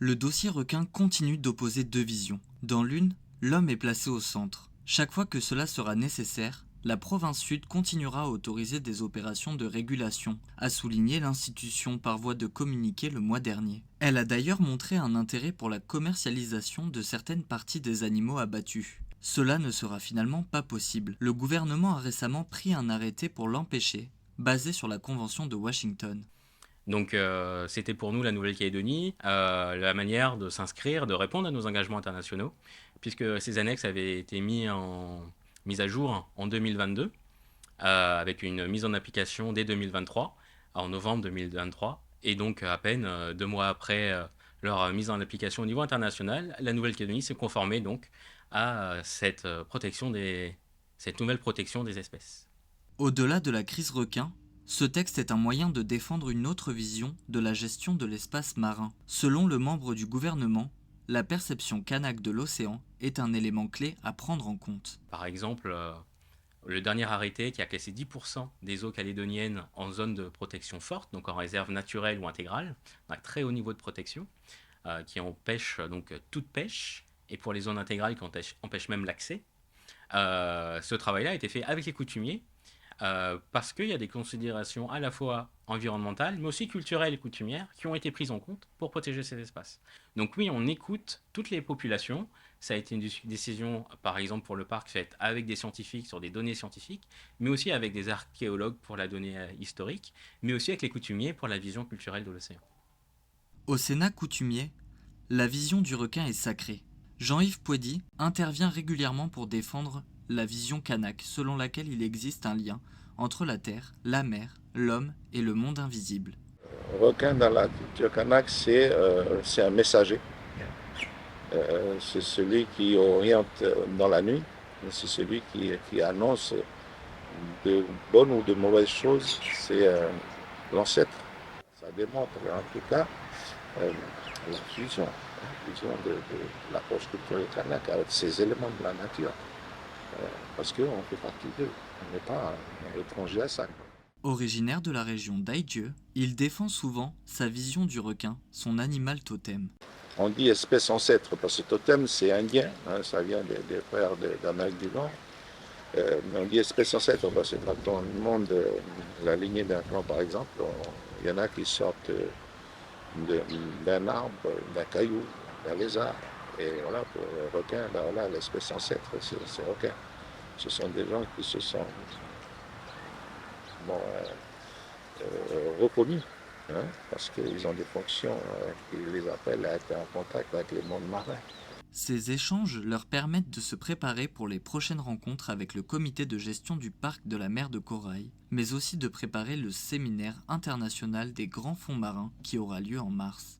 Le dossier requin continue d'opposer deux visions. Dans l'une, l'homme est placé au centre. Chaque fois que cela sera nécessaire, la province sud continuera à autoriser des opérations de régulation, a souligné l'institution par voie de communiqué le mois dernier. Elle a d'ailleurs montré un intérêt pour la commercialisation de certaines parties des animaux abattus. Cela ne sera finalement pas possible. Le gouvernement a récemment pris un arrêté pour l'empêcher, basé sur la Convention de Washington. Donc c'était pour nous la Nouvelle-Calédonie la manière de s'inscrire, de répondre à nos engagements internationaux, puisque ces annexes avaient été mises à jour en 2022, avec une mise en application dès 2023, en novembre 2023, et donc à peine 2 mois après leur mise en application au niveau international, la Nouvelle-Calédonie s'est conformée donc à cette nouvelle protection des espèces. Au-delà de la crise requin, ce texte est un moyen de défendre une autre vision de la gestion de l'espace marin. Selon le membre du gouvernement, la perception kanak de l'océan est un élément clé à prendre en compte. Par exemple, le dernier arrêté qui a classé 10% des eaux calédoniennes en zone de protection forte, donc en réserve naturelle ou intégrale, un très haut niveau de protection, qui empêche donc toute pêche, et pour les zones intégrales qui empêchent même l'accès. Ce travail-là a été fait avec les coutumiers, parce qu'il y a des considérations à la fois environnementales, mais aussi culturelles et coutumières qui ont été prises en compte pour protéger ces espaces. Donc oui, on écoute toutes les populations. Ça a été une décision, par exemple pour le parc, faite avec des scientifiques sur des données scientifiques, mais aussi avec des archéologues pour la donnée historique, mais aussi avec les coutumiers pour la vision culturelle de l'océan. Au Sénat coutumier, la vision du requin est sacrée. Jean-Yves Pouedy intervient régulièrement pour défendre la vision kanak, selon laquelle il existe un lien entre la terre, la mer, l'homme et le monde invisible. Requin dans la culture kanak, c'est un messager. C'est celui qui oriente dans la nuit. C'est celui qui annonce de bonnes ou de mauvaises choses. C'est l'ancêtre. Ça démontre en tout cas euh, la fusion de l'approche culturelle kanak avec ces éléments de la nature. Parce qu'on fait partie d'eux. On n'est pas étranger à ça. Originaire de la région d'Aïdieu, il défend souvent sa vision du requin, son animal totem. On dit espèce ancêtre parce que totem c'est indien, hein, ça vient des frères d'Amérique du Nord. Mais on dit espèce ancêtre parce que quand on demande la lignée d'un clan par exemple, il y en a qui sortent d'un arbre, d'un caillou, d'un lézard. Et voilà, pour le requin, ben voilà, l'espèce ancêtre, c'est requin. Ce sont des gens qui se sont bon, reconnus, hein, parce qu'ils ont des fonctions qui les appellent à être en contact avec les mondes marins. Ces échanges leur permettent de se préparer pour les prochaines rencontres avec le comité de gestion du parc de la mer de Corail, mais aussi de préparer le séminaire international des grands fonds marins qui aura lieu en mars.